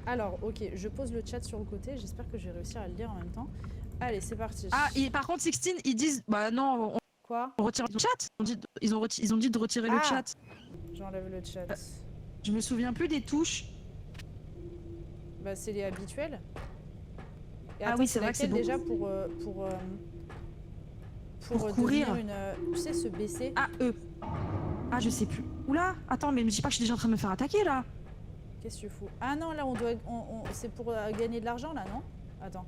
Alors, ok, je pose le chat sur le côté. J'espère que je vais réussir à le lire en même temps. Allez, c'est parti. Ah, et par contre, Sixteen, ils disent... Bah non, Quoi? on retire le chat. Ils ont dit de retirer le chat. J'enlève le chat. Je me souviens plus des touches. Bah, c'est les habituels. Et Ah attends, oui, c'est vrai que c'est bon. déjà pour courir. Tu sais, se baisser. Ah, Ah, je sais plus. Oula, attends, mais me dis pas que je suis déjà en train de me faire attaquer, là. Qu'est-ce que tu fous? Ah non, là, on doit... c'est pour gagner de l'argent, là, non? Attends.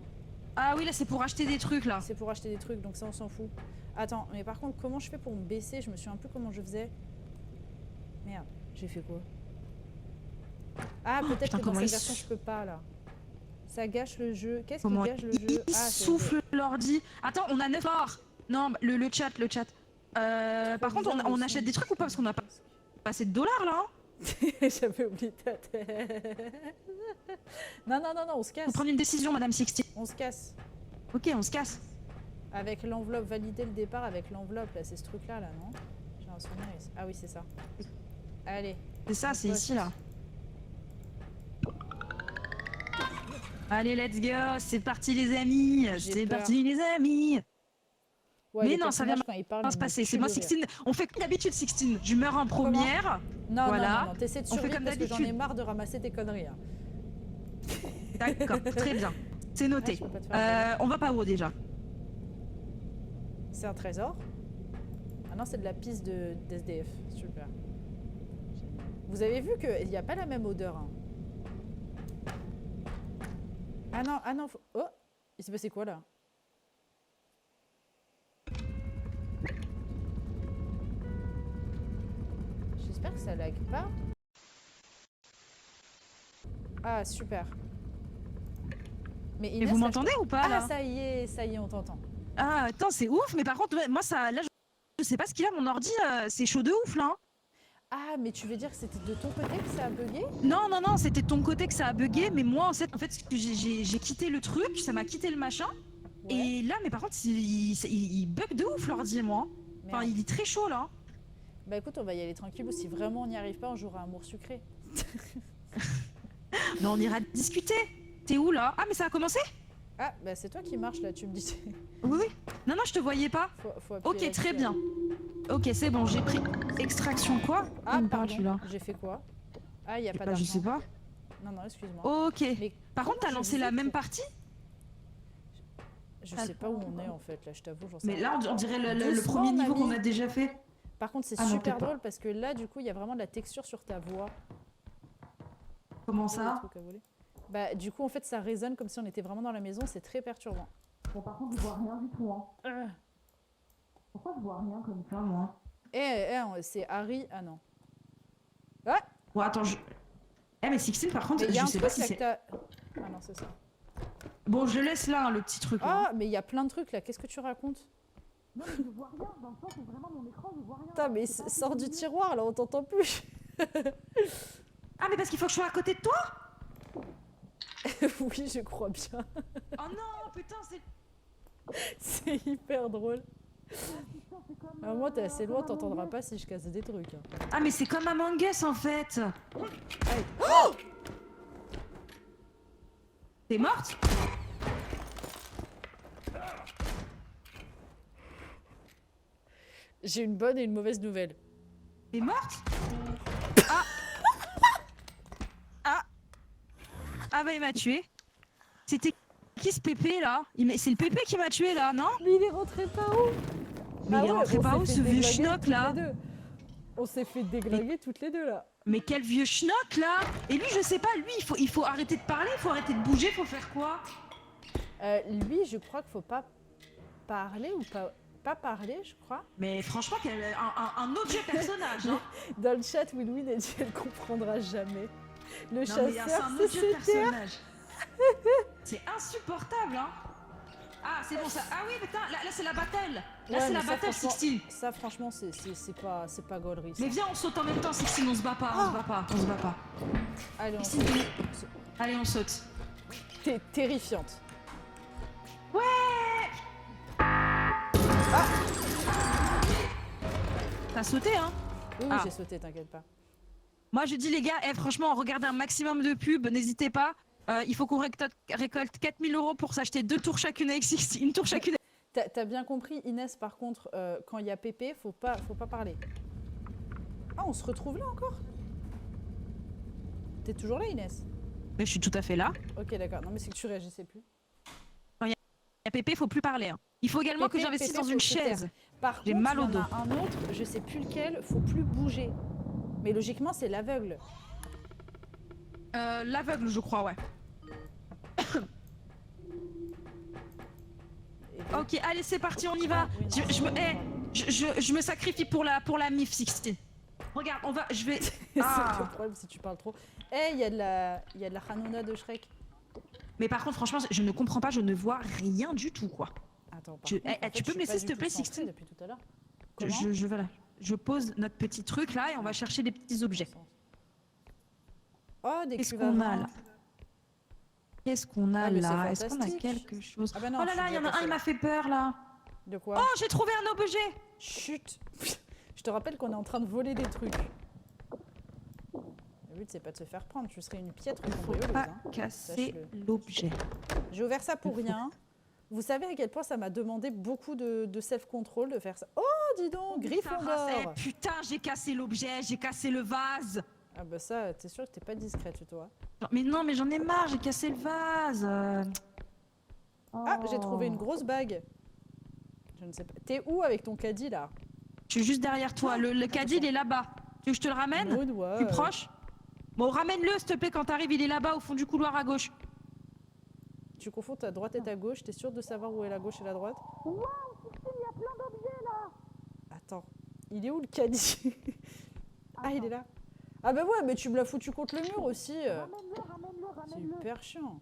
Ah oui, là, c'est pour acheter des trucs, là. C'est pour acheter des trucs, donc ça, on s'en fout. Attends, mais par contre, comment je fais pour me baisser? Je me souviens un peu comment je faisais. Merde, j'ai fait quoi? Ah, peut-être que dans cette version, je peux pas, là. Ça gâche le jeu. Qu'est-ce qui gâche le jeu? Il souffle l'ordi. Attends, on a 9 morts. Non, le chat. Par contre, on achète des trucs ou pas? Parce qu'on a pas assez de dollars, là. J'avais oublié ta tête. Non, on se casse. Faut prendre une décision, Madame Sixteen. On se casse. Ok, on se casse. Avec l'enveloppe, valider le départ avec l'enveloppe, là, c'est ce truc-là, là, non? J'ai un souvenir ici. Ah oui, c'est ça. Allez. C'est ça, c'est ici, là. Allez, let's go, c'est parti les amis, c'est parti les amis. Ouais, mais non, ça vient pas se passer, c'est moi Sixteen, on fait comme d'habitude Sixteen, je meurs en première. Non, voilà. non, t'essaies de survivre parce que j'en ai marre de ramasser tes conneries. Hein. D'accord, très bien, c'est noté. On va pas où déjà? C'est un trésor. Ah non, c'est de la piste d'SDF, super. Vous avez vu qu'il n'y a pas la même odeur. Hein. Ah non, oh, il s'est passé quoi là? J'espère que ça lag pas. Ah, super. Mais vous m'entendez ou pas là? Ah, ça y est, on t'entend. Ah, attends, c'est ouf, mais par contre, moi, ça, là, je sais pas ce qu'il a, mon ordi, c'est chaud de ouf là. Hein. Ah, mais tu veux dire que c'était de ton côté que ça a bugué? Non, c'était de ton côté que ça a bugué, mais moi, en fait j'ai quitté le truc, ça m'a quitté le machin. Ouais. Et là, mais par contre, il bug de ouf l'ordi, moi. Enfin, il est très chaud là. Bah écoute, on va y aller tranquille, ou si vraiment on n'y arrive pas, on jouera Amour sucré. Non, on ira discuter. T'es où là? Ah, mais ça a commencé? Ah, bah c'est toi qui marche là, tu me dis. Oui. Non, je te voyais pas. Faut ok, très bien. Ok, c'est bon, j'ai pris extraction quoi? Ah, pardon, j'ai fait quoi? Ah, il n'y a pas d'argent. Je sais pas. Non, excuse-moi. Ok. Mais par contre, t'as lancé la même partie? Je sais pas où on est en fait, là, je t'avoue, j'en sais rien. Mais là, on dirait le premier niveau qu'on a déjà fait. Par contre, c'est super drôle parce que là, du coup, il y a vraiment de la texture sur ta voix. Comment ça? Bah, du coup, en fait, ça résonne comme si on était vraiment dans la maison, c'est très perturbant. Bon, par contre, je vois rien du tout. Hein. Pourquoi je vois rien comme ça, moi? C'est Harry. Ah non. Ah! Bon, attends, mais Sixteen, par contre, je sais pas si c'est. Ah non, c'est ça. Bon, je laisse là, le petit truc. Ah, mais il y a plein de trucs là, qu'est-ce que tu racontes? Non, mais je vois rien, dans le sens où vraiment mon écran, je vois rien. Putain, mais sors du tiroir là, on t'entend plus. Ah, mais parce qu'il faut que je sois à côté de toi? Oui, je crois bien. Oh non, putain, c'est. C'est hyper drôle. Alors moi, t'es assez loin, t'entendras pas si je casse des trucs. Hein. Ah, mais c'est comme Among Us en fait. Oh! T'es morte? J'ai une bonne et une mauvaise nouvelle. T'es morte? Ah bah il m'a tué. C'était qui ce pépé là? C'est le pépé qui m'a tué là, non? Mais il est rentré par où? Mais il est rentré par où ce vieux schnock là? On s'est fait déglinguer toutes les deux là. Mais quel vieux schnock là? Et lui je sais pas, lui il faut arrêter de parler, il faut arrêter de bouger, faut faire quoi? Lui je crois qu'il faut pas parler ou pas parler je crois. Mais franchement un autre personnage hein. Dans le chat Will a dit elle comprendra jamais. Le chasseur c'est un autre personnage. C'est insupportable hein. Ah c'est bon ça. Ah oui putain là c'est la bataille. Là c'est la bataille Sixteen. Ça franchement c'est pas gaulerie. Mais viens on saute en même temps Sixteen, on se bat pas, on se bat pas. Allez on saute. T'es terrifiante. Ouais. T'as sauté hein? Oui j'ai sauté, t'inquiète pas. Moi je dis les gars, franchement regardez un maximum de pubs, n'hésitez pas. Il faut qu'on récolte 4000 € pour s'acheter 2 tours chacune avec Sixtine, une tour chacune. T'as bien compris, Inès, par contre, quand il y a Pépé, faut pas parler. Ah, on se retrouve là encore? T'es toujours là, Inès? Mais je suis tout à fait là. Ok, d'accord. Non, mais c'est que tu réagissais plus. Quand il y a Pépé, faut plus parler. Hein. Il faut également Pépé, que j'investisse Pépé, dans faut une se taire. chaise. Par J'ai contre, mal au il y en dos. a un autre, je sais plus lequel, faut plus bouger. Mais logiquement, c'est l'aveugle. L'aveugle, je crois, ouais. Et Ok, allez, c'est parti, on y va. Oui, non, Je me sacrifie pour la MIF 16. Regarde, je vais. c'est Ah. le problème si tu parles trop. Eh, il y a de la Hanouna de Shrek. Mais par contre, franchement, je ne comprends pas, je ne vois rien du tout, quoi. Attends, Tu peux me laisser, s'il te plaît, Sixtine? depuis tout à l'heure. Voilà. Je pose notre petit truc là et on va chercher les petits objets. Oh, des Qu'est-ce cuves à qu'on a vin. là? Qu'est-ce qu'on a Ah, mais c'est là? Est-ce qu'on a fantastique. quelque chose? Ah bah non, Oh là je là, suis il y en a déjà un, il passée m'a fait peur là. De quoi? Oh, j'ai trouvé un objet. Chut. Je te rappelle qu'on est en train de voler des trucs. Le but, c'est pas de se faire prendre. Tu serais une piètre Faut cambrioleuse. pas Hein. casser Sache-le. l'objet. J'ai ouvert ça pour rien. Vous savez à quel point ça m'a demandé beaucoup de self-control de faire ça. Oh, dis donc, Gryffondor. Eh, putain, j'ai cassé l'objet, j'ai cassé le vase. Ah bah ça, t'es sûr que t'es pas discrète, toi. Mais non, mais j'en ai marre, j'ai cassé le vase. Ah, j'ai trouvé une grosse bague. Je ne sais pas. T'es où avec ton caddie, là? Je suis juste derrière toi. Le caddie, il est là-bas. Tu veux que je te le ramène? Maud, ouais. Plus proche? Bon, ramène-le, s'il te plaît, quand t'arrives, il est là-bas, au fond du couloir à gauche. Tu confonds ta droite et ta gauche. T'es sûr de savoir où est la gauche et la droite? Waouh, il y a plein d'objets, là. Attends. Il est où, le caddie? Ah, il est là. Ah bah ouais, mais tu me l'as foutu contre le mur aussi. C'est hyper chiant.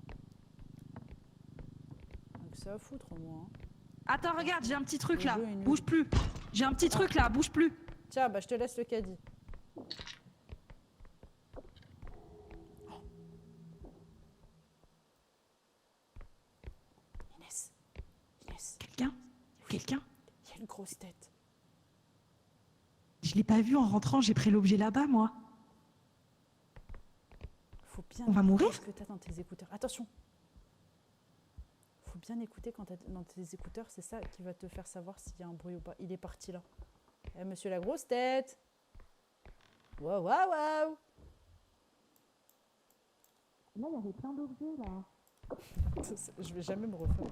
Donc ça à foutre, au moins. Attends, regarde, j'ai un petit truc Le là. jeu est nul. Bouge plus. J'ai un petit truc là, bouge plus. Tiens, bah je te laisse le caddie. Inès. Inès. Quelqu'un? Il y a une grosse tête. Je l'ai pas vu en rentrant, j'ai pris l'objet là-bas, moi. Faut bien On va mourir? ce que t'as dans tes écouteurs. Attention. Faut bien écouter quand t'as dans tes écouteurs, c'est ça qui va te faire savoir s'il y a un bruit ou pas. Il est parti là. Eh, monsieur la grosse tête. Waouh, waouh, waouh. Là, il y avait plein d'objets là. Je vais jamais me refaire.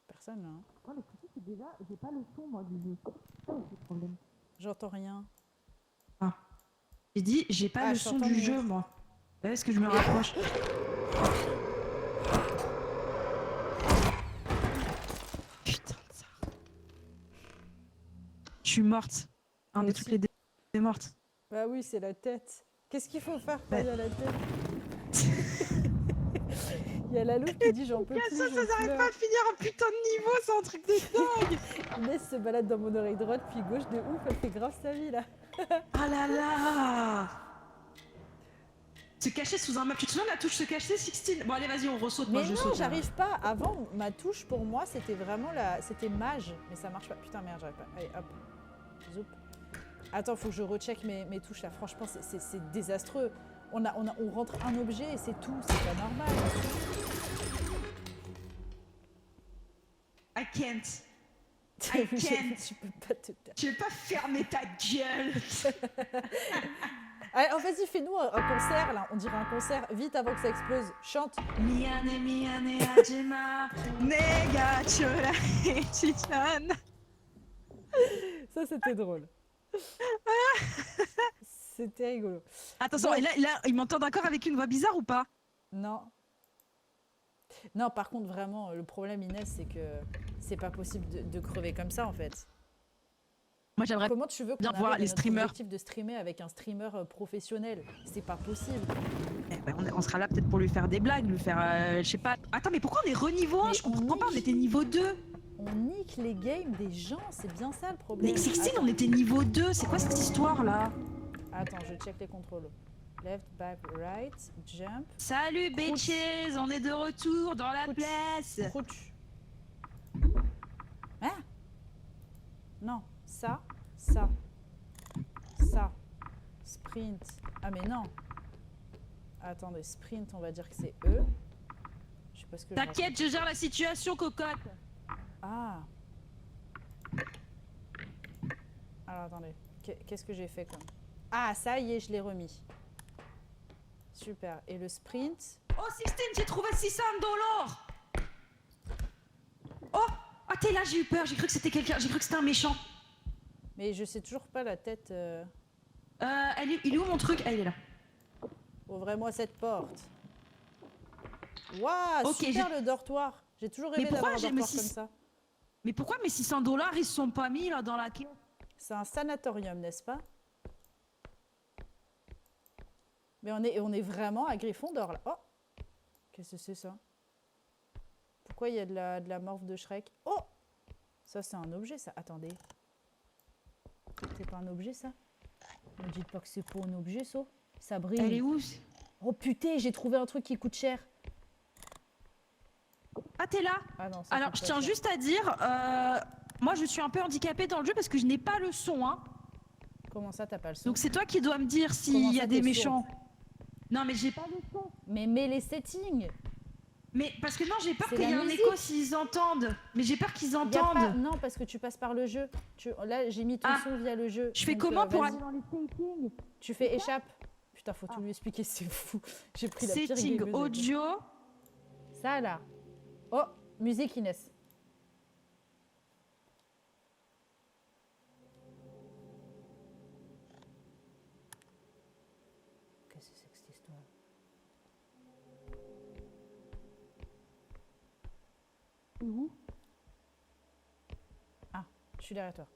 Personne là. Hein. Oh, le souci, c'est déjà, j'ai pas le son moi du jeu. C'est le problème. J'entends rien. Ah. J'ai dit, j'ai pas Ah, le je son t'entends du mieux. jeu, moi. Est-ce que je me rapproche? Putain de ça. Je suis morte. Un Moi de aussi. toutes les deux est morte. Bah oui, c'est la tête. Qu'est-ce qu'il faut faire quand il y a la tête? Il y a la loupe qui dit j'en peux plus. Ça j'en n'arrête pleure. pas de finir un putain de niveau, c'est un truc de dingue. Inès se balade dans mon oreille droite puis gauche de ouf, elle fait grave sa vie là. Ah là là. Se cacher sous un meuble. Tu te souviens de la touche se cacher, Sixtine? Bon allez, vas-y, on ressaute. Moi, Mais je non, saute. j'arrive pas. Avant, ma touche pour moi, c'était vraiment la... C'était mage. Mais ça marche pas. Putain, merde, j'arrive pas. Allez, hop. Zoup. Attends, faut que je recheck mes touches là. Franchement, c'est désastreux. On rentre un objet et c'est tout. C'est pas normal. I can't. Tu I can't. peux pas te taire. Tu veux pas fermer ta gueule? Allez, oh, vas-y, fais-nous un concert là. On dirait un concert. Vite avant que ça explose. Chante. Miane Hajima Nega Chola Chichan. Ça, c'était drôle. C'était rigolo. Attention, Bon. et là, ils m'entendent encore avec une voix bizarre ou pas? Non. Non, par contre, vraiment, le problème, Inès, c'est que c'est pas possible de crever comme ça, en fait. Moi, j'aimerais Comment tu veux qu'on bien arrive voir à les notre streamers. objectif de streamer avec un streamer professionnel? C'est pas possible. Eh ben, on sera là peut-être pour lui faire des blagues, lui faire, je sais pas. Attends, mais pourquoi on est re-niveau 1? Mais Je comprends on pas, on nique. était niveau 2. On nique les games des gens, c'est bien ça le problème. Mais Sixtine, Attends. on était niveau 2. C'est quoi cette histoire là? Attends, je check les contrôles. Left, back, right, jump, Salut bitches, on est de retour dans la Crouch. place. crouch. Hein? Non, ça, ça, ça. Sprint. Ah mais non. Attendez, sprint, on va dire que c'est eux. Je sais pas ce que T'inquiète, je gère la situation, cocotte. Ah. Alors attendez, qu'est-ce que j'ai fait comme... Ah, ça y est, je l'ai remis. Super. Et le sprint... Oh, Sixtine, j'ai trouvé 600 $. Oh, ah t'es là, j'ai eu peur, j'ai cru que c'était quelqu'un, j'ai cru que c'était un méchant. Mais je sais toujours pas la tête... il est où mon truc? Ah, il est là. Ouvrez-moi cette porte. Waouh, Ok, super le dortoir. J'ai toujours rêvé d'avoir un dortoir comme ça. Mais pourquoi mes 600 $, ils se sont pas mis là dans la caisse? C'est un sanatorium, n'est-ce pas? Mais on est vraiment à Gryffondor là. Oh! Qu'est-ce que c'est ça? Pourquoi il y a de la morphe de Shrek? Oh! Ça c'est un objet ça. Attendez. C'est pas un objet ça? Ne dites pas que c'est pas un objet ça. Ça brille. Elle est où? Oh putain, j'ai trouvé un truc qui coûte cher. Ah t'es là? Ah non, alors je tiens juste à dire, moi je suis un peu handicapée dans le jeu parce que je n'ai pas le son, hein. Comment ça t'as pas le son? Donc c'est toi qui dois me dire s'il y a des méchants. Non mais j'ai pas le son. Mais mets les settings. Mais parce que non, j'ai peur C'est qu'il y ait la un musique. écho s'ils entendent. Mais j'ai peur qu'ils Y a entendent. pas... Non, parce que tu passes par le jeu. Là, j'ai mis ton son via le jeu. Je fais Donc, comment pour vas-y. aller dans les settings? Tu fais échappe. Putain, faut tout lui expliquer, c'est fou. J'ai pris la pire Setting gameuse. audio. Ça là. Oh, musique Inès. Qu'est-ce que c'est que cette histoire? Où? Ah, je suis derrière toi.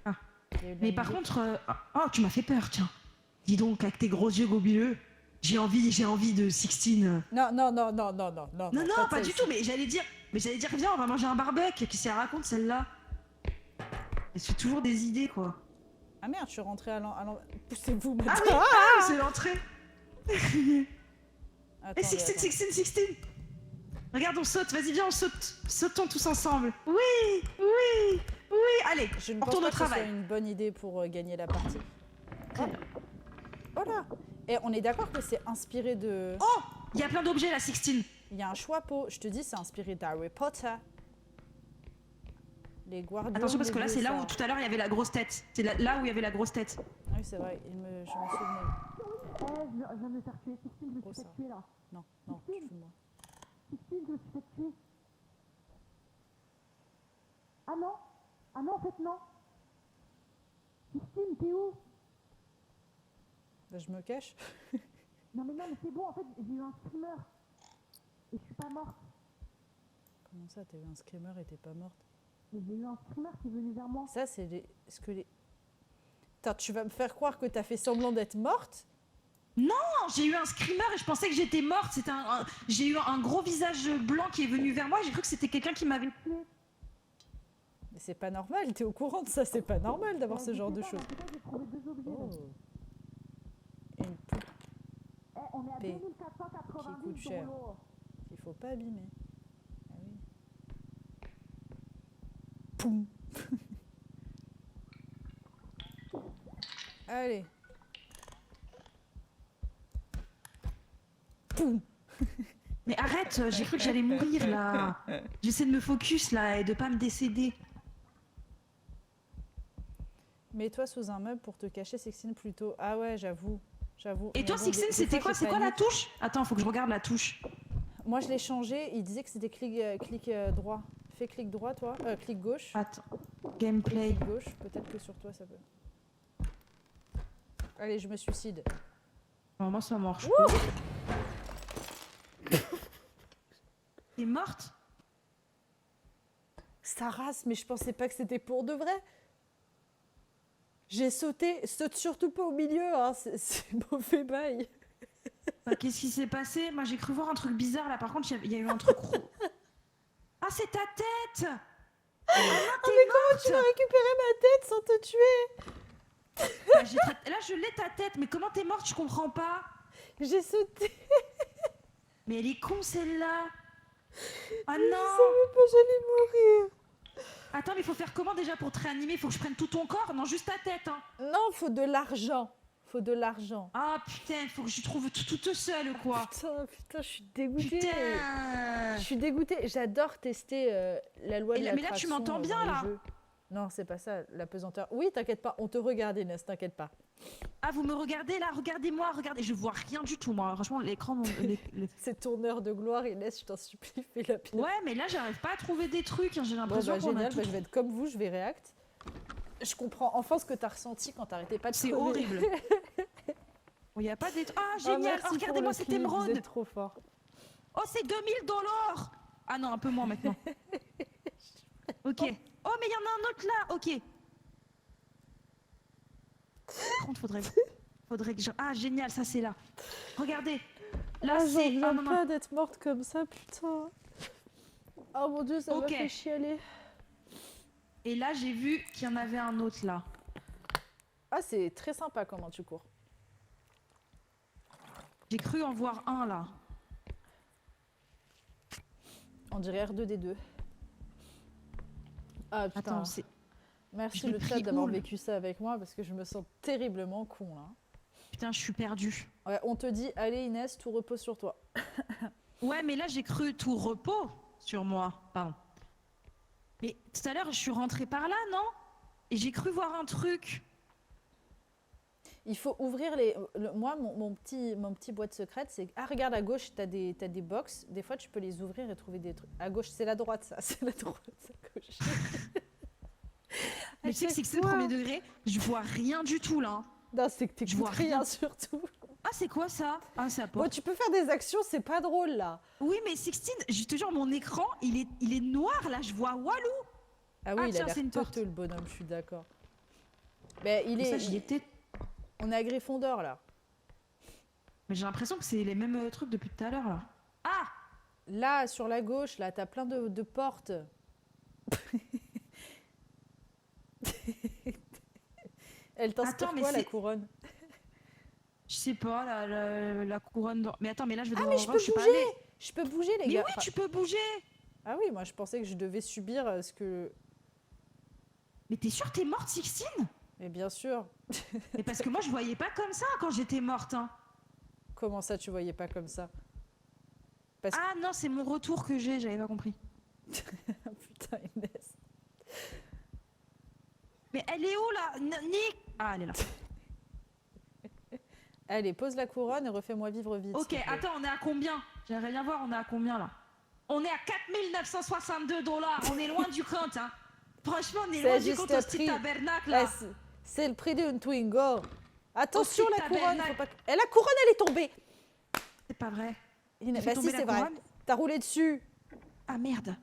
Ah. Il y a eu de la Mais par musique. contre, oh, tu m'as fait peur, tiens. Dis donc, avec tes gros yeux gobuleux, j'ai envie de Sixtine. Non. Non, pas du tout, mais j'allais dire, viens, on va manger un barbecue. Qu'est-ce qu'elle raconte, celle-là? Elle se fait toujours des idées, quoi. Ah merde, je suis rentrée à l'en... Poussez-vous Ah maintenant. oui, ah, c'est l'entrée. Attendez, Sixtine. Regarde, on saute, vas-y, viens, on saute. Sautons tous ensemble. Oui. Allez, Je ne on pense retourne pas au que ce soit travail. une bonne idée pour gagner la partie. Oh. Oh là. Et on est d'accord que c'est inspiré de... Oh, il y a plein d'objets, là, Sixtine. Il y a un chapeau. Je te dis, c'est inspiré d'Harry Potter. Les Guardians. Attention, parce que là, c'est là où ça. tout à l'heure, il y avait la grosse tête. C'est là où il y avait la grosse tête. Ah oui, c'est vrai. Je me souvenais. Je viens de me faire tuer. Sixtine, je me Oh, suis ça. fait tuer, là. Non, tu te fous de moi. Sixtine, je me suis fait tuer. Ah non, en fait, non. Sixtine, t'es où? Là, je me cache. Non, mais c'est bon, en fait, j'ai eu un screamer. Et je suis pas morte. Comment ça, t'as eu un screamer et t'es pas morte? Mais j'ai eu un screamer qui est venu vers moi. Ça, c'est les... Attends, tu vas me faire croire que t'as fait semblant d'être morte? Non, j'ai eu un screamer et je pensais que j'étais morte. C'était j'ai eu un gros visage blanc qui est venu vers moi. J'ai cru que c'était quelqu'un qui m'avait tué. Mais c'est pas normal, t'es au courant de ça, c'est pas normal d'avoir ce genre de choses. J'ai trouvé 2 objets. Oh. Et une poupe On est à P. 2490 Qui coûte cher. qu'il faut pas abîmer. Ah oui. Poum. Allez. Poum. Mais arrête, j'ai cru que j'allais mourir là. J'essaie de me focus là et de pas me décéder. Mets-toi sous un meuble pour te cacher, Sixtine, plutôt. Ah ouais, j'avoue. Et toi, Sixtine, c'était quoi? C'est quoi la touche? Attends, faut que je regarde la touche. Moi, je l'ai changé. Il disait que c'était clic droit. Fais clic droit, toi. Clic gauche. Attends. Gameplay. Clic gauche. Peut-être que sur toi, ça peut. Allez, je me suicide. Non, moi, ça marche. T'es morte? Ça race, mais je pensais pas que c'était pour de vrai. J'ai sauté. Saute surtout pas au milieu, hein. C'est mauvais bail. Qu'est-ce qui s'est passé? Moi, j'ai cru voir un truc bizarre là. Par contre, il y a eu un truc. Ah, c'est ta tête! Ah, non, mais comment tu vas récupérer ma tête sans te tuer? Là, je l'ai ta tête, mais comment t'es morte? Je comprends pas. J'ai sauté. Mais elle est con celle-là. Ah Je non! savais pas, j'allais mourir. Attends, mais il faut faire comment déjà pour te réanimer? Faut que je prenne tout ton corps? Non, juste ta tête, hein. Non, faut de l'argent. Faut de l'argent. Ah putain, faut que je trouve tout seul, quoi. Putain, je suis dégoûtée. Putain. Je suis dégoûtée. J'adore tester la loi de l'attraction. Mais là, tu m'entends bien, là? Non, c'est pas ça, la pesanteur. Oui, t'inquiète pas, on te regarde, Inès, t'inquiète pas. Ah, vous me regardez là? Regardez-moi, regardez. Je vois rien du tout, moi. Franchement, l'écran... C'est ton heure de gloire, Inès, je t'en supplie, fais la pire. Ouais, mais là, j'arrive pas à trouver des trucs. Hein. J'ai l'impression qu'on génial, je vais être comme vous, je vais react. Je comprends enfin ce que t'as ressenti quand t'arrêtais pas de C'est crever. horrible. Il n'y a pas des... Ah, génial. Oh, regardez-moi cette émeraude. Vous êtes trop fort. Oh, c'est 2000 $. Ah non, un peu moins maintenant. Ok. Oh, mais il y en a un autre là. Ok. Par contre, faudrait que je... Ah, génial, ça c'est là. Regardez. Là, c'est... J'en viens pas d'être morte comme ça, putain. Oh mon dieu, ça m'a fait chialer. Et là, j'ai vu qu'il y en avait un autre là. Ah, c'est très sympa comment tu cours. J'ai cru en voir un là. On dirait R2D2. Ah putain. Attends, c'est... Merci le chat d'avoir vécu ça avec moi parce que je me sens terriblement con là. Putain, je suis perdue. Ouais, on te dit, allez Inès, tout repose sur toi. Ouais, mais là j'ai cru tout repos sur moi. Pardon. Mais tout à l'heure, je suis rentrée par là, non? Et j'ai cru voir un truc. Il faut ouvrir les... Moi, mon petit boîte secrète, c'est... Ah, regarde, à gauche, t'as des box. Des fois, tu peux les ouvrir et trouver des trucs. À gauche, c'est la droite, ça. C'est la droite, à gauche. Mais tu sais que c'est le premier degré, je vois rien du tout, là. Non, c'est que tu vois rien, surtout. Ah, c'est quoi, ça? Ah, c'est la porte. Bon, tu peux faire des actions, c'est pas drôle, là. Oui, mais Sixtine, je te jure, mon écran, il est noir, là. Je vois Walou. Ah oui, il a l'air teuteux, le bonhomme, je suis d'accord. Mais il est... Ça, j'y étais... On est à Gryffondor, là. Mais j'ai l'impression que c'est les mêmes trucs depuis tout à l'heure, là. Ah! Là, sur la gauche, là, t'as plein de portes. Elle t'inspire quoi, la couronne? Je sais pas, la couronne d'or. Mais attends, mais là, je vais devoir... Ah, mais je peux bouger! Je peux bouger, les gars. Mais oui, tu peux bouger! Ah oui, moi, je pensais que je devais subir ce que... Mais t'es sûre que t'es morte, Sixtine? Mais bien sûr. Mais parce que moi, je voyais pas comme ça quand j'étais morte. Hein. Comment ça, tu voyais pas comme ça? Ah non, c'est mon retour que j'ai, j'avais pas compris. Putain, Inès. Mais elle est où, là? Ah, elle est là. Allez, pose la couronne et refais-moi vivre vite. Ok, attends, on est à combien? J'aimerais bien voir, on est à combien, là? On est à 4962 $. On est loin du compte, hein. Franchement, on est loin du compte au petit tabernacle, là. C'est le prix d'une Twingo. Attention, la couronne. Faut pas... Et la couronne, elle est tombée. C'est pas vrai. Bah si, c'est vrai. T'as roulé dessus. Ah merde.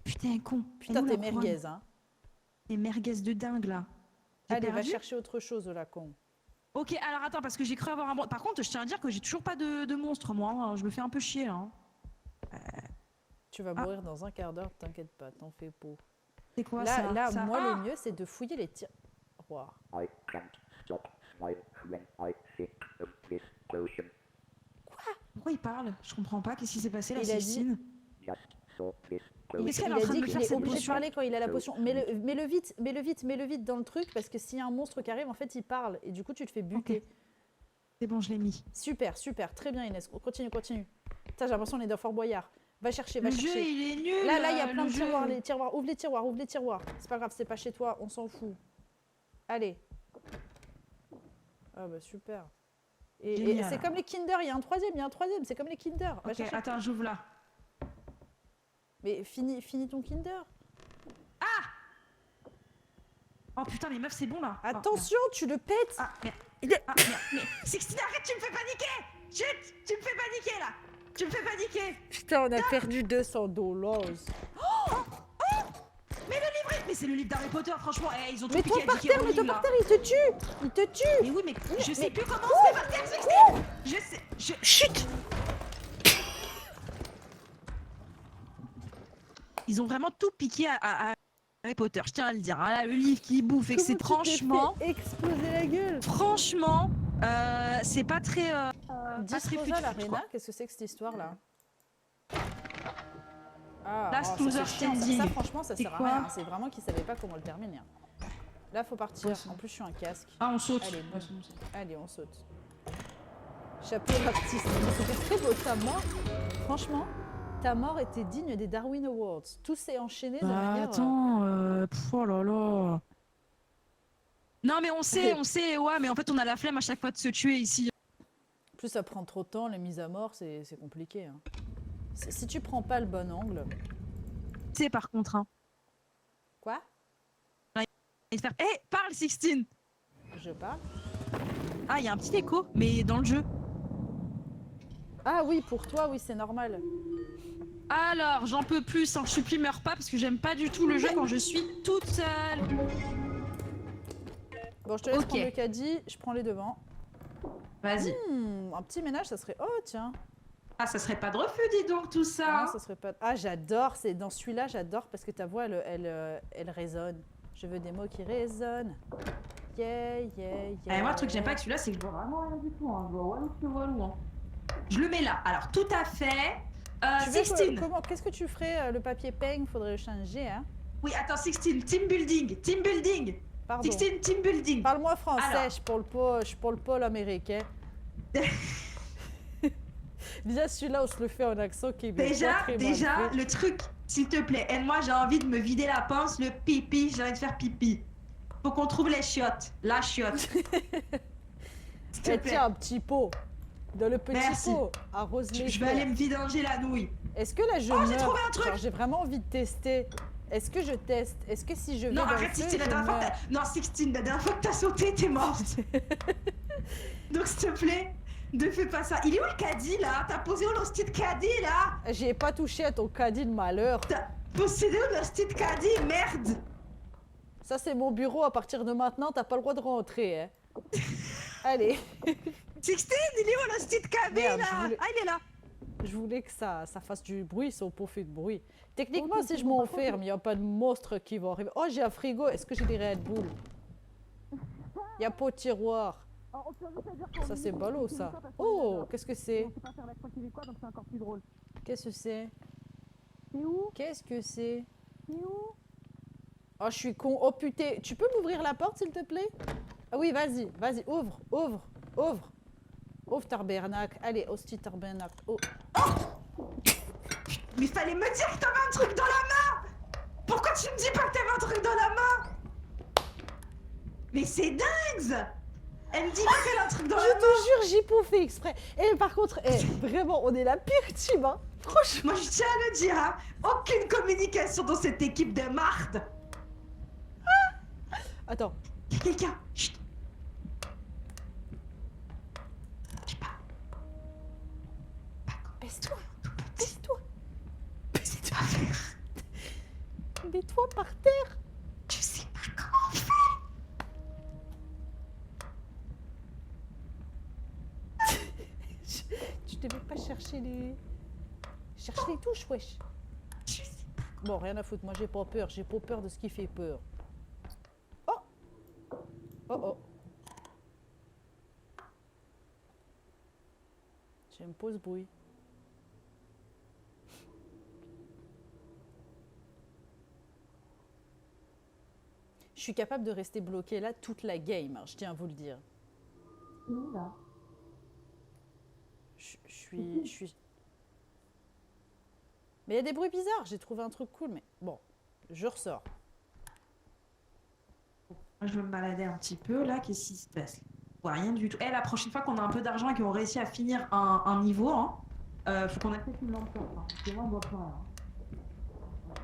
Putain, con. Putain, t'es merguez, hein. T'es merguez de dingue, là. Allez, va chercher autre chose, la con. Ok, alors attends, parce que j'ai cru avoir un... Par contre, je tiens à dire que j'ai toujours pas de monstre, moi. Hein. Je me fais un peu chier, là. Tu vas mourir dans un quart d'heure, t'inquiète pas, t'en fais pas. C'est quoi là, ça? Là, ça... moi, le mieux, c'est de fouiller les tirs. Wow. I can't stop smiling when I think of this potion. Quoi? Pourquoi il parle? Je comprends pas. Qu'est-ce qui s'est passé, la Sixtine? Qu'est-ce qu'elle est en train de me faire, il est obligé de parler quand il a la potion. Mets-le vite dans le truc, parce que s'il y a un monstre qui arrive, en fait, il parle. Et du coup, tu te fais buter. Okay. C'est bon, je l'ai mis. Super, super. Très bien, Inès. Continue. Putain, j'ai l'impression qu'on est dans Fort Boyard. Va chercher. Le jeu, il est nul. Là, il y a plein de tiroirs. Les tiroirs. Ouvre les tiroirs. C'est pas grave, c'est pas chez toi, on s'en fout. Allez. Ah bah super. Et c'est comme les Kinder, il y a un troisième, c'est comme les Kinder. Ok, attends, j'ouvre là. Mais finis ton Kinder. Ah! Oh putain, les meufs, c'est bon là. Attention, tu le pètes. Ah merde. Ah merde. Mais Sixtine, arrête, tu me fais paniquer. Chut, tu me fais paniquer là. Tu me fais paniquer. Putain, on a perdu 200 $. Mais le livre, mais c'est le livre d'Harry Potter, franchement. Ils ont tout mets-toi piqué par à terre, mets-toi par terre, il te tue. Mais oui, mais je sais plus comment on se met par terre, Sixtine. Chut. Ils ont vraiment tout piqué à Harry Potter, je tiens à le dire. Hein, le livre qui bouffe et que c'est franchement... exploser la gueule. Franchement, c'est pas très... Disposal Arena, qu'est-ce que c'est que cette histoire-là? Last Loser Standing. Ça, franchement, ça sert à rien. C'est vraiment qu'ils savaient pas comment le terminer. Là, faut partir. Ouais, c'est En plus, je suis un casque. Ah, on saute. Allez, Ouais, bon. c'est bon, ça. Allez, on saute. Chapeau l'artiste. C'était très beau, ta mort. Franchement, ta mort était digne des Darwin Awards. Tout s'est enchaîné de Bah, manière... attends, oh là là. Non, mais on sait, ouais, mais en fait, on a la flemme à chaque fois de se tuer ici. Plus ça prend trop de temps, les mises à mort, c'est compliqué. Hein. Si tu prends pas le bon angle... Tu sais, par contre, hein. Quoi? Et faire, hé, parle, Sixtine! Je parle. Ah, il y a un petit écho, mais dans le jeu. Ah oui, pour toi, oui, c'est normal. Alors, j'en peux plus, hein, je supplie, meurs pas, parce que j'aime pas du tout le jeu quand je suis toute seule. Bon, je te laisse Ok. prendre le caddie, je prends les devants. Vas-y. Un petit ménage, ça serait... Oh, tiens. Ah, ça serait pas de refus, dis donc, tout ça. Non, ça serait pas... Ah, j'adore, c'est dans celui-là, j'adore, parce que ta voix, elle résonne. Je veux des mots qui résonnent. Yeah, yeah, yeah. Moi, le truc que j'aime pas avec celui-là, c'est que je vois vraiment rien du tout. Hein. Je vois walou que walou. Hein. Je le mets là. Alors, tout à fait. Tu veux Sixtine. qu'est-ce que tu ferais le papier peigne? Faudrait le changer, hein. Oui, attends, Sixtine. Team building. Team building. Pardon. Sixtine, team building. Parle-moi français, Alors. je parle pas l'américain. Déjà, celui-là, on se le fait en accent québécois. Déjà, le truc, s'il te plaît. Et moi, j'ai envie de me vider la panse, le pipi. J'ai envie de faire pipi. Faut qu'on trouve les chiottes. La chiotte. S'il te Et plaît. tiens, un petit pot. Dans le petit Merci. pot, arrose les Je vais aller me vidanger la nouille. Est-ce que là, je Oh, j'ai meurs? trouvé un truc. Genre, j'ai vraiment envie de tester. Est-ce que je teste? Est-ce que si je vais Non, dans le arrête, feu, Sixtine, la je dernière fois que meurs? t'as... Non, Sixtine, la dernière fois que t'as sauté, t'es morte. Donc, s'il te plaît, ne fais pas ça. Il est où le caddie, là? T'as posé où l'hostie de caddie, là? J'y ai pas touché à ton caddie de malheur. T'as possédé où l'hostie de caddie? Merde. Ça, c'est mon bureau. À partir de maintenant, t'as pas le droit de rentrer, hein. Allez. Sixtine, il est où l'hostie de caddie, Merde, là? je voulais- Ah, il est là. Je voulais que ça fasse du bruit, son pot fait de bruit. Techniquement, si je m'enferme, il n'y a pas de monstre qui va arriver. Oh, j'ai un frigo. Est-ce que j'ai des Red Bull? Il n'y a pas de tiroir. Ça, c'est ballot, ça. Oh, qu'est-ce que c'est? Qu'est-ce que c'est? Qu'est-ce que c'est? Oh, je suis con. Oh, putain. Tu peux m'ouvrir la porte, s'il te plaît? Ah oui, vas-y, vas-y. Ouvre, ouvre, ouvre. Ouvre, tabernacle. Allez, hostie, tabernacle. Oh. Mais fallait me dire que t'avais un truc dans la main. Pourquoi tu me dis pas que t'avais un truc dans la main? Mais c'est dingue. Elle me dit pas qu'elle a un truc dans la Je main. te jure, j'ai pas fait exprès. Et par contre, vraiment, on est la pire team, hein. Franchement. Moi, je tiens à le dire, hein. Aucune communication dans cette équipe de marde. Attends. Il y a quelqu'un. Chut. Je sais pas. Baisse-toi. Baisse-toi. C'est pas faire. Mets-toi par terre. Tu sais pas comment on fait. Tu devais pas chercher les... Cherche les touches, wesh. Je sais pas. Bon, rien à foutre. Moi, j'ai pas peur. J'ai pas peur de ce qui fait peur. Oh. Oh, oh. J'aime pas ce bruit. Je suis capable de rester bloqué là toute la game, hein, je tiens à vous le dire. Là. Je suis... Mais il y a des bruits bizarres, j'ai trouvé un truc cool, mais bon, je ressors. Moi, je vais me balader un petit peu là. Qu'est-ce qui se passe? Ouais, rien du tout. La prochaine fois qu'on a un peu d'argent et qu'on réussit à finir un niveau, hein, faut qu'on achète une lampe torche. Hein, parce que moi, on voit pas. Hein.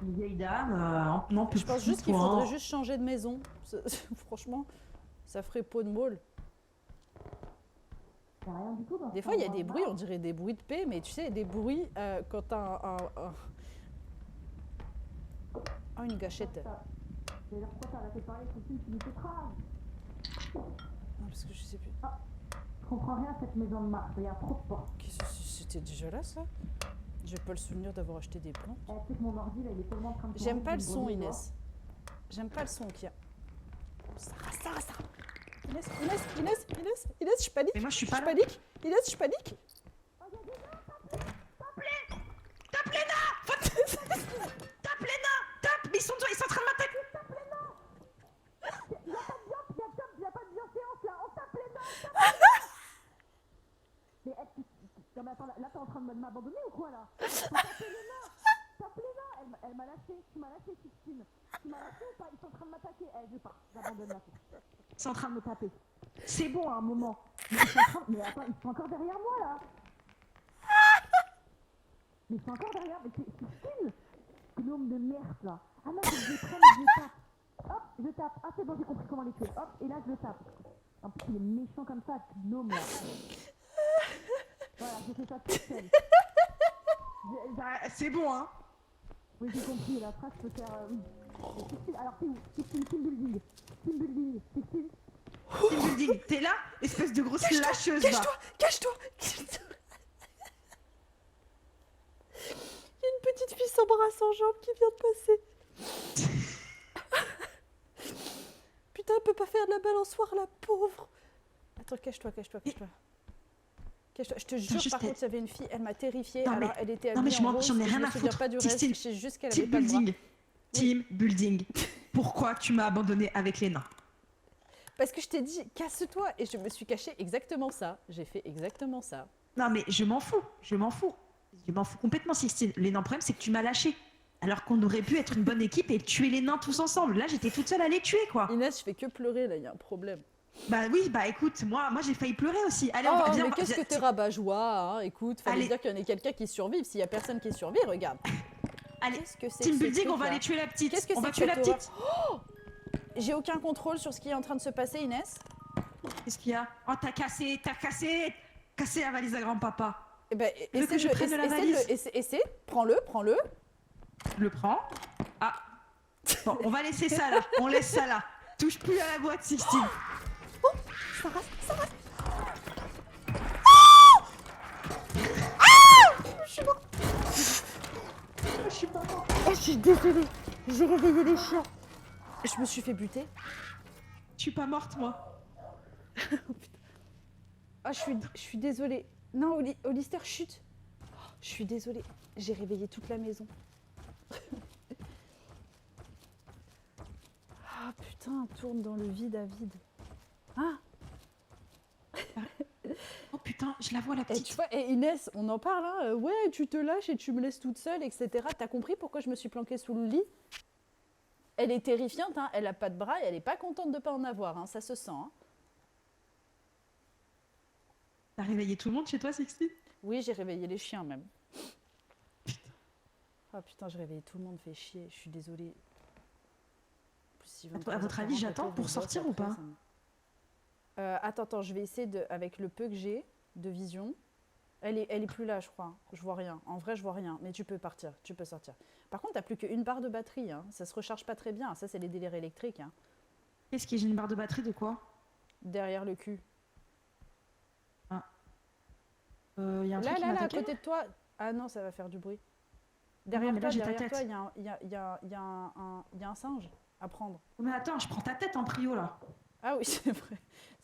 Une vieille dame, non plus. Je pense juste qu'il faudrait juste changer de maison. Franchement, ça ferait peau de moule. Rien du tout. Des fois, il y a des bruits, on dirait des bruits de paix, mais tu sais, des bruits quand t'as un... Oh, une gâchette. Pourquoi t'as arrêté de parler? Tu me fais crave. Non, parce que je sais plus. Je comprends rien à cette maison de marque. Il y a trop de portes. Qu'est-ce que c'était déjà là, ça? J'ai pas le souvenir d'avoir acheté des plantes. Tu sais que mon ordi, là, il est tellement en train de... J'aime pas le son, Inès. J'aime pas le son qu'il y a. Sarah. Inès, je panique. Mais moi, je suis pas Je là. panique. Inès, je panique. Tape Léna! Tape! Mais ils sont en train de m'attaquer! Tape Léna! mais attends, là t'es en train de m'abandonner ou quoi là? Faut taper les nains. Tape les nains. Elle m'a lâché. Tu m'as lâché, Christine. Tu m'as lâché ou pas? Ils sont en train de m'attaquer. Je vais pas. J'abandonne la course. Ils sont en train de me taper. C'est bon à un moment. Mais, mais attends, ils sont encore derrière moi là. Mais ils sont encore derrière. Mais c'est Christine. Gnome de merde là. Ah non, je les prenne, je les tape. Hop, je tape. Ah c'est bon, j'ai compris comment les tuer. Hop, et là je le tape. En plus il est méchant comme ça, gnome là. Voilà, j'ai fait ça toute seule. C'est bon hein. Oui j'ai compris, la phrase peut faire... oui. Alors t'es où? Team building. Team building. Team building. T'es là? Espèce de grosse lâcheuse là. Cache-toi. Il y a une petite fille sans bras, sans jambes qui vient de passer. Putain, elle peut pas faire de la balançoire, la pauvre. Attends, cache-toi. Je te jure, par contre, il y avait une fille, elle m'a terrifiée. Non, alors, mais... elle était Non mais habillée en rose, j'en ai je rien me à souviens foutre. pas du reste, je sais juste qu'elle avait Team pas de bras. building. Team building. Pourquoi tu m'as abandonné avec les nains? Parce que je t'ai dit, casse-toi. Et je me suis cachée exactement ça. J'ai fait exactement ça. Non mais je m'en fous. Je m'en fous complètement, Sixtine. Les nains, le problème c'est que tu m'as lâché. Alors qu'on aurait pu être une bonne équipe et tuer les nains tous ensemble. Là j'étais toute seule à les tuer quoi. Inès, je fais que pleurer là, il y a un problème. Bah oui, bah écoute, moi j'ai failli pleurer aussi. Allez, Oh, on va mais qu'est-ce que t'es rabat-joie, hein. Écoute, fallait Allez. dire qu'il y en ait quelqu'un qui survive. S'il y a personne qui survit, regarde. Allez, Qu'est-ce que c'est team que ce building, on truc, va là aller tuer la petite. Qu'est-ce que on c'est va que tuer la cette horreur? petite. J'ai aucun contrôle sur ce qui est en train de se passer, Inès. Qu'est-ce qu'il y a? Oh, t'as cassé la valise à grand-papa. Eh ben, veux que je prenne la valise? essaie, prends-le. Je le prends. Ah. Bon, on va laisser ça là. On laisse ça là. Touche plus à la boîte, Sixtine. Oh, ça rase. Je suis morte. Je suis pas morte. Oh, je suis désolée. J'ai réveillé les chiens. Je me suis fait buter. Je suis pas morte, moi. Oh, putain. Ah, je suis désolée. Non, Hollister, chut. Oh, je suis désolée. J'ai réveillé toute la maison. Ah, putain, tourne dans le vide à vide. Ah. Oh putain, je la vois la Et petite. tu vois, et Inès, on en parle, hein, ouais, tu te lâches et tu me laisses toute seule, etc. T'as compris pourquoi je me suis planquée sous le lit? Elle est terrifiante, hein, elle a pas de bras et elle est pas contente de pas en avoir, hein, ça se sent. Hein. T'as réveillé tout le monde chez toi, Sixtine? Oui, j'ai réveillé les chiens même. Ah putain, j'ai réveillé tout le monde, fait chier, je suis désolée. À votre avis, j'attends pour sortir ou pas? Attends, je vais essayer avec le peu que j'ai de vision. Elle est plus là, je crois. Je vois rien. En vrai, je vois rien. Mais tu peux partir, tu peux sortir. Par contre, t'as plus qu'une barre de batterie. Hein. Ça se recharge pas très bien. Ça, c'est les délires électriques. Hein. Qu'est-ce que j'ai une barre de batterie de quoi? Derrière le cul. Ah. Y a un truc qui là, à m'attaquait, côté de toi. Ah non, ça va faire du bruit. Derrière mais là, j'ai ta toi, tête. il y a un singe à prendre. Mais attends, je prends ta tête en prio là. Ah oui, c'est vrai.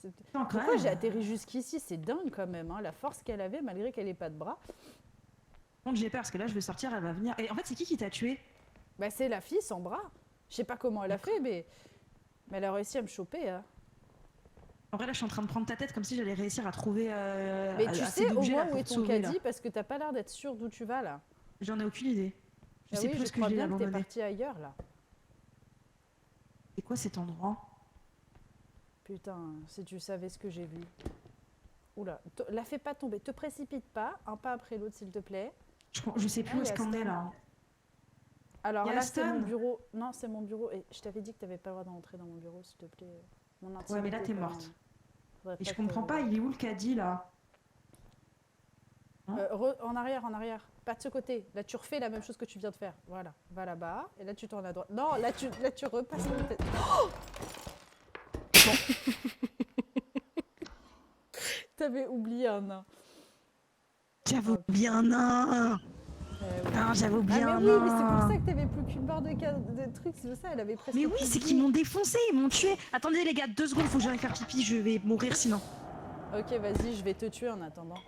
Attends, quand Pourquoi même. j'ai atterri jusqu'ici? C'est dingue quand même, hein, la force qu'elle avait malgré qu'elle ait pas de bras. Par contre, j'ai peur parce que là, je vais sortir, elle va venir. Et en fait, c'est qui t'a tué? Bah, c'est la fille sans bras. Je sais pas comment elle a fait, mais elle a réussi à me choper. Hein. En vrai, là, je suis en train de prendre ta tête comme si j'allais réussir à trouver. Mais tu sais au moins où est ton sauver, caddie parce que t'as pas l'air d'être sûr d'où tu vas là. J'en ai aucune idée. Je Ah sais oui, plus je ce que crois j'ai bien que t'es abandonné. parti ailleurs là. C'est quoi cet endroit? Putain, si tu savais ce que j'ai vu. Oula, la fais pas tomber, te précipite pas, un pas après l'autre s'il te plaît. Je sais plus où est-ce qu'on est là. Alors Y a là, c'est mon Aston. bureau. Non, c'est mon bureau. Et je t'avais dit que t'avais pas le droit d'entrer dans mon bureau, s'il te plaît. Mon Ouais, mais là, intimité, t'es quand morte. même. Faudrait Et je que- comprends pas, il est où le caddie là? En arrière. Pas de ce côté. Là, tu refais la même chose que tu viens de faire. Voilà. Va là-bas. Et là, tu tournes à droite. Non, là, tu repasses la tête. Oh T'avais oublié un nain. J'avais oublié un nain. Oui. Non, j'avais oublié Ah, un mais oui, mais c'est nain. pour ça que t'avais plus qu'une barre de trucs. C'est pour ça, elle avait presque. Mais oui, plus c'est de qu'ils vie. m'ont défoncé, ils m'ont tué. Attendez les gars, 2 secondes, faut que j'aille faire pipi, je vais mourir sinon. Ok, vas-y, je vais te tuer en attendant.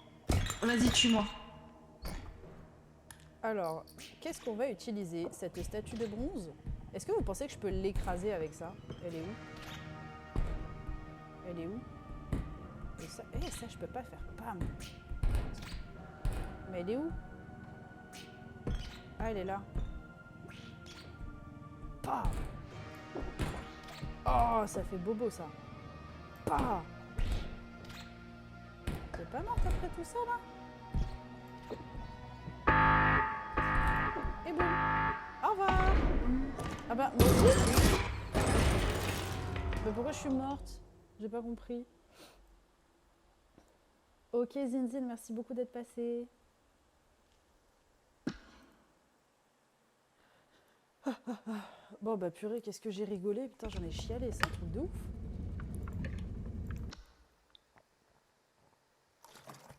Vas-y, tue-moi. Alors, qu'est-ce qu'on va utiliser? Cette statue de bronze? Est-ce que vous pensez que je peux l'écraser avec ça? Elle est où? Elle est où? Et ça, je peux pas faire. Bam! Mais elle est où? Ah, elle est là. Pah. Oh, ça fait bobo ça. Pah. T'es pas morte après tout ça là? Et boum. Au revoir. Ah bah, moi aussi. Mais pourquoi je suis morte? J'ai pas compris. Ok, Zinzin, merci beaucoup d'être passé. Bon bah purée, qu'est-ce que j'ai rigolé. Putain, j'en ai chialé, c'est un truc de ouf.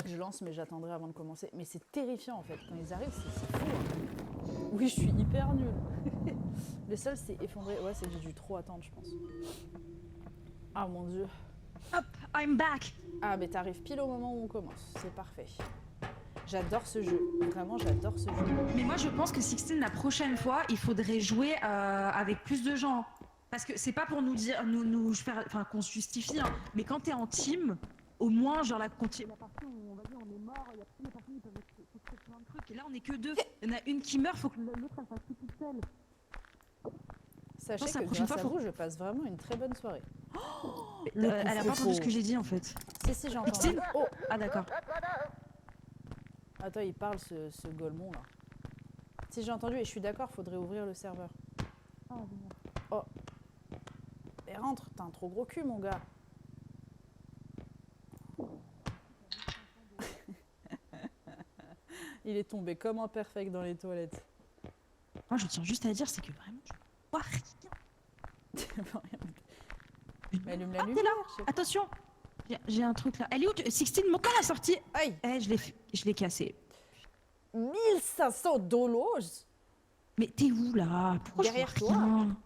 Je lance, mais j'attendrai avant de commencer. Mais c'est terrifiant en fait. Quand ils arrivent, c'est fou. Hein. Oui, je suis hyper nulle. Le sol s'est effondré. Ouais, c'est que j'ai dû trop attendre, je pense. Ah mon dieu. Hop, I'm back. Ah, mais t'arrives pile au moment où on commence. C'est parfait. J'adore ce jeu. Vraiment, j'adore ce jeu. Mais moi, je pense que Sixteen, la prochaine fois, il faudrait jouer avec plus de gens. Parce que c'est pas pour nous dire, nous faire, enfin, qu'on se justifie, hein, mais quand t'es en team, au moins, genre la partie où on va dire on est mort, il y a plus de personnes qui peuvent faire plein de trucs. Et là, on est que deux. Il y en a une qui meurt, faut que l'autre elle fasse tout toute seule. Sachez pense que la prochaine grâce fois, à vous, je passe vraiment une très bonne soirée. Elle a pas entendu ce que j'ai dit en fait. Si, j'ai entendu. Sixteen Oh, Ah d'accord. attends, il parle ce golemon là. Si j'ai entendu, et je suis d'accord, faudrait ouvrir le serveur. Oh. Et rentre, t'as un trop gros cul, mon gars. Il est tombé comme un perfect dans les toilettes. Moi, je tiens juste à dire, c'est que vraiment, je vois rien. Mais allume la Ah, t'es lumière. là. je sais pas. Attention, j'ai un truc là. Elle est où? Sixteen, montre-moi la sortie. Aïe, Eh, je l'ai cassé. 1500 dollars. Mais t'es où là? Pourquoi Derrière je vois rien?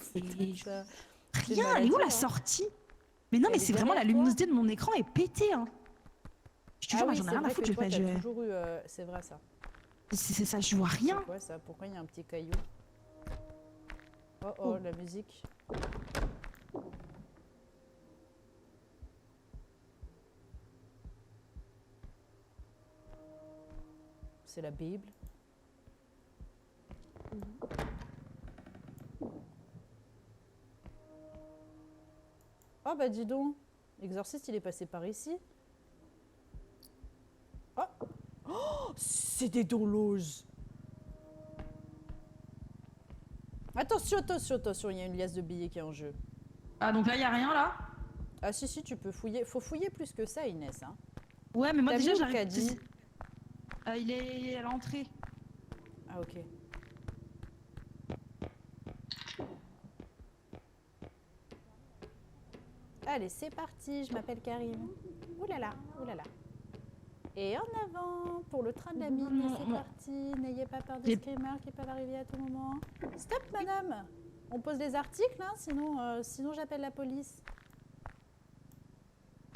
C'est ça. C'est une Rien, elle est où maladie, la hein. sortie? Mais non, Elle mais est c'est vraiment la derrière toi. luminosité de mon écran est pétée. Hein. Je te jure, moi, oui, j'en ai c'est rien à vrai foutre. que Je toi, fais, t'as toujours eu... c'est vrai ça. c'est ça, je vois rien. C'est quoi ça? Pourquoi il y a un petit caillou? Oh oh, Oh. la musique. C'est la Bible. Oh bah dis donc, l'exorciste il est passé par ici. Oh, oh c'est des doloses. Attention, attention, attention, il y a une liasse de billets qui est en jeu. Ah, donc là, il y a rien là? Ah si, tu peux fouiller. Faut fouiller plus que ça, Inès. Hein. Ouais, mais moi T'as déjà, vu le j'arrive. caddie? Il est à l'entrée. Ah ok. Allez, c'est parti, je m'appelle Karine. Ouh là là, ouh là là. Et en avant pour le train de la mine, Non, c'est non. parti. N'ayez pas peur des screamers qui peuvent arriver à tout moment. Stop madame. On pose des articles, hein, sinon j'appelle la police.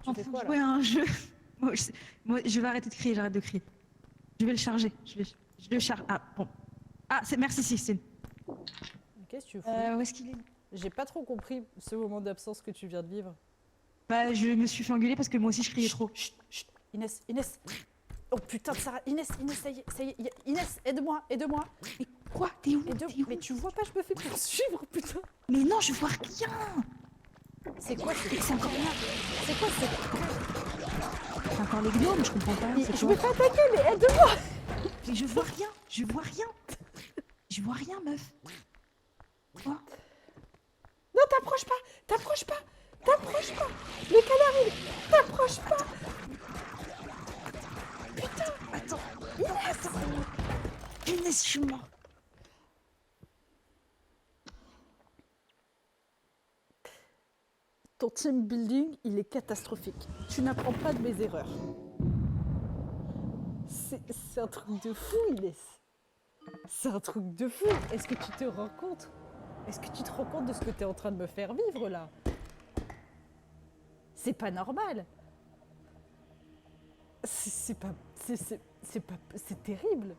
Tu On fais peut quoi jouer là? à un jeu. Moi, je vais arrêter de crier, j'arrête de crier. Je vais le charger. Je le charge. Ah, bon. Ah, merci Sixteen. Qu'est-ce que tu fous? Où est-ce qu'il est? J'ai pas trop compris ce moment d'absence que tu viens de vivre. Bah, je me suis fait engueuler parce que moi aussi je criais trop. Chut, chut, Inès, Inès. Oh putain de Sarah, Inès, ça y est, Inès, aide-moi. Mais quoi? T'es où? T'es où? Mais tu vois pas, je me fais poursuivre, putain. Mais non, je vois rien. C'est quoi C'est encore là. C'est quoi C'est encore les gnomes, je comprends pas. C'est Je quoi? vais pas attaquer, mais aide-moi. Mais je vois rien. Je vois rien, meuf. Quoi? Non, t'approches pas. Le canard, t'approches pas. Attends. Inès, je suis mort. Ton team building, il est catastrophique. Tu n'apprends pas de mes erreurs. C'est un truc de fou, Inès. C'est un truc de fou. Est-ce que tu te rends compte? Est-ce que tu te rends compte de ce que tu es en train de me faire vivre là? C'est pas normal. C'est terrible.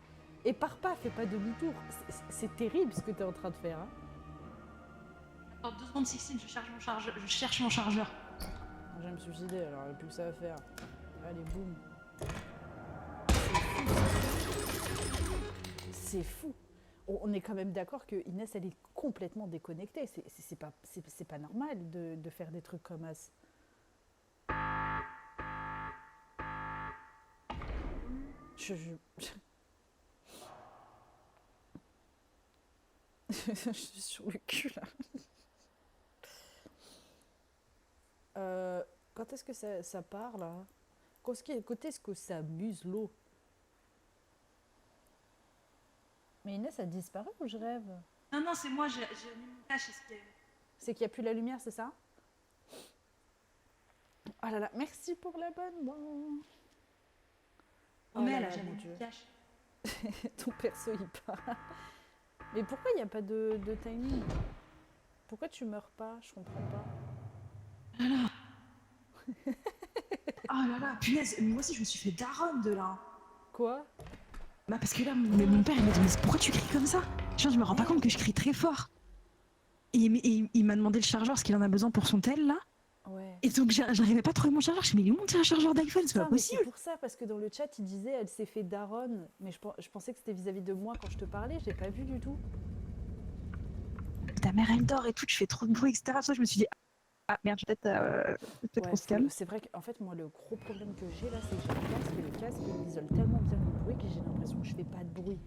Et pars pas, fais pas demi-tour. C'est terrible ce que tu es en train de faire. Hein. Attends 2 secondes, Sixteen, je cherche mon chargeur. Je vais me suicider, alors il n'y a plus que ça à faire. Allez, boum. C'est fou. On est quand même d'accord que Inès, elle est complètement déconnectée. C'est pas normal de faire des trucs comme ça. Je suis sur le cul là. Quand est-ce que ça part là? Côté est-ce que ça amuse l'eau? Mais Inès a disparu ou je rêve? Non, c'est moi, j'ai mis mon cache. C'est qu'il n'y a plus la lumière, c'est ça? Oh là là, merci pour l'abonnement. Oh, mais là elle là, a jamais mon mis Dieu. le cache. Ton perso il part. Mais pourquoi il n'y a pas de timing? Pourquoi tu meurs pas? Je comprends pas. Oh là là, punaise, moi aussi je me suis fait daronne de là. Quoi? Bah parce que là, mon père il m'a dit mais pourquoi tu cries comme ça? Genre je me rends pas compte que je crie très fort. Et il m'a demandé le chargeur parce qu'il en a besoin pour son tel là. Ouais. Et donc j'arrivais pas à trouver mon chargeur. Je me suis dit mais il est où mon chargeur d'iPhone? C'est pas Putain, mais possible. c'est pour ça, parce que dans le chat il disait elle s'est fait daronne. Mais je pensais que c'était vis-à-vis de moi quand je te parlais, j'ai pas vu du tout. Ta mère elle dort et tout, tu fais trop de bruit, etc. Ça, je me suis dit ah merde, peut-être qu'on se calme. C'est vrai qu'en fait moi le gros problème que j'ai là c'est que j'ai un casque et le casque il isole tellement bien le bruit que j'ai l'impression que je fais pas de bruit.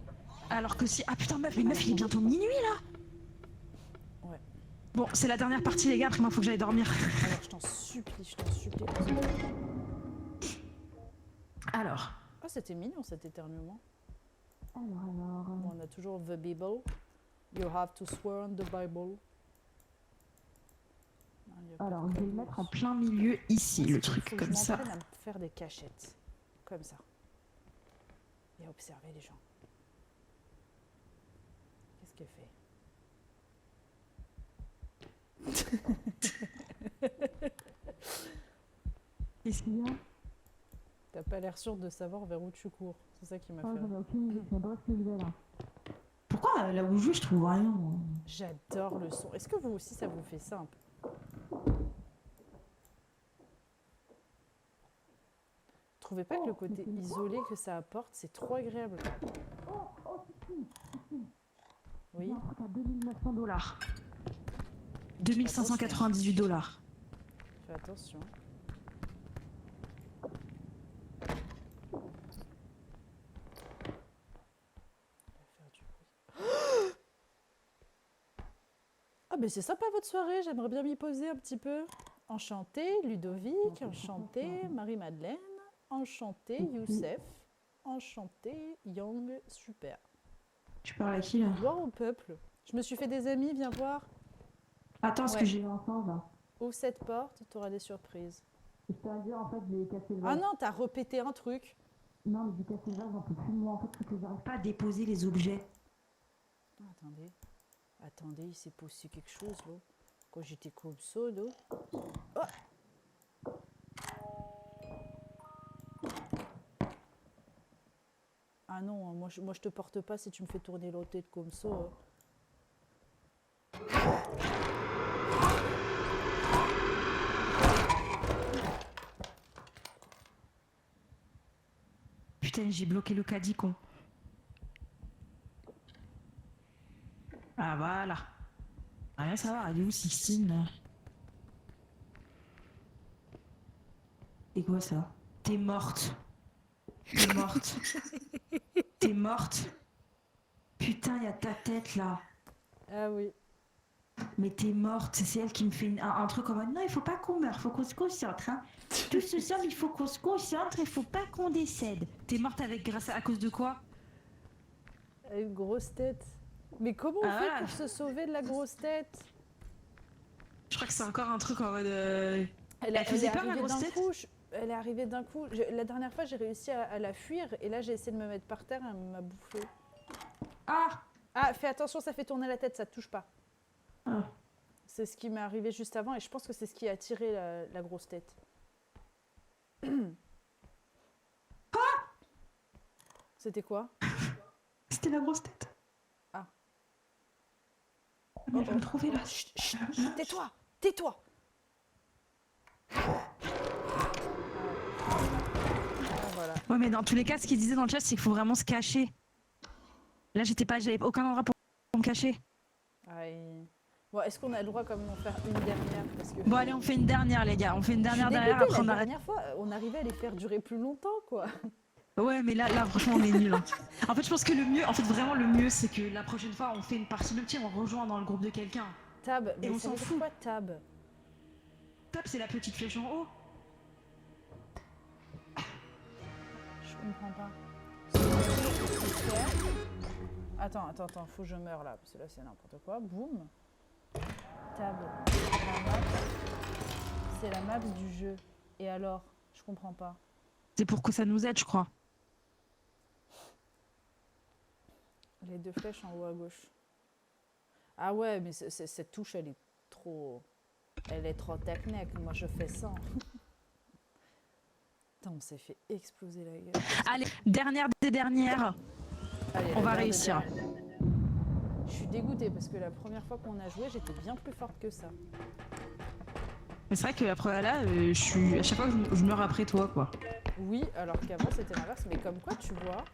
Alors que si. Ah putain meuf, il est bientôt minuit là. Ouais. Bon, c'est la dernière partie les gars, après moi faut que j'aille dormir. Alors je t'en supplie. Alors. Oh c'était mignon cet éternuement. Alors. Bon, on a toujours the Bible. You have to swear on the Bible. Non, il y a pas Alors, de je vais le Bible. mettre en plein milieu ici, le truc, Faut que comme je ça. m'entraîne à me faire des cachettes. Comme ça. Et à observer les gens. Qu'est-ce qu'elle fait? Qu'est-ce qu'il y a? T'as pas l'air sûr de savoir vers où tu cours. C'est ça qui m'a fait. J'en ai aucune idée, je sais pas ce que je vais là. Pourquoi là où je trouve rien moi. J'adore le son. Est-ce que vous aussi ça vous fait ça un peu? Trouvez pas que le côté isolé que ça apporte, c'est trop agréable? Oui. Un truc à $2900. 2598 $. Fais attention. Ah ben c'est sympa votre soirée, j'aimerais bien m'y poser un petit peu. Enchanté Ludovic, enchanté Marie-Madeleine, enchanté Youssef, enchanté Young, super. Tu parles à qui là? Gloire au peuple. Je me suis fait des amis, viens voir. Attends, ce Ouais. que j'ai ensemble là. Ouvre cette porte, t'auras des surprises. Je t'ai dit en fait, j'ai cassé le Ah non, t'as repété un truc. Non, mais j'ai cassé le vase, j'en peux plus de moi en fait, parce que j'arrive pas à déposer les objets. Ah, attendez, il s'est passé quelque chose là. Quand j'étais comme ça là. Oh. Ah non, moi je te porte pas si tu me fais tourner la tête comme ça. Putain, j'ai bloqué le caddie con. Ah voilà. Rien à savoir, elle est où Sixtine là? C'est quoi ça? T'es morte. T'es morte. T'es morte. Putain, y a ta tête là. Ah oui. Mais t'es morte. C'est elle qui me fait un truc en mode non, il faut pas qu'on meure, faut qu'on se concentre. Hein. Tout ce soir, il faut qu'on se concentre, il faut pas qu'on décède. T'es morte à cause de quoi? Une grosse tête. Mais comment on fait pour se sauver de la grosse tête? Je crois que c'est encore un truc en mode. Elle faisait est peur, la arrivée grosse d'un tête? coup. Elle est arrivée d'un coup. La dernière fois, j'ai réussi à la fuir et là, j'ai essayé de me mettre par terre. Elle m'a bouffé. Ah! Ah, fais attention, ça fait tourner la tête, ça te touche pas. Ah. C'est ce qui m'est arrivé juste avant et je pense que c'est ce qui a attiré la grosse tête. Quoi? C'était quoi? C'était la grosse tête. Ah. Mais elle va me trouver là. Chut, chut, chut, tais-toi! Tais-toi! Voilà. Ouais, mais dans tous les cas, ce qu'il disait dans le chat, c'est qu'il faut vraiment se cacher. Là, j'avais aucun endroit pour me cacher. Aïe. Bon, est-ce qu'on a le droit quand même d'en faire une dernière parce que... Bon, allez, on fait une dernière, les gars. On fait une Je suis dernière derrière, dégoûtée, après on la arrête. dernière fois, on arrivait à les faire durer plus longtemps, quoi. Ouais, mais là, franchement, on est nuls. Hein. En fait, je pense que le mieux, en fait, vraiment, le mieux, c'est que la prochaine fois, on fait une partie de tir, on rejoint dans le groupe de quelqu'un. Tab, mais on ça s'en veut dire fout. quoi, tab? Tab, c'est la petite flèche en haut. Je comprends pas. Attends, faut que je meure là, parce que là c'est n'importe quoi. Boum. Tab. C'est la map du jeu. Et alors? Je comprends pas. C'est pour que ça nous aide, je crois. Les deux flèches en haut à gauche. Ah ouais, mais cette touche, elle est trop... Elle est trop technique. Moi, je fais ça. Putain, on s'est fait exploser la gueule. Allez, dernière des dernières. Allez, On la va dernière réussir. des dernières. Je suis dégoûtée parce que la première fois qu'on a joué, j'étais bien plus forte que ça. Mais c'est vrai que après là, je suis à chaque fois que je meurs après toi, quoi. Oui, alors qu'avant c'était l'inverse, mais comme quoi tu vois,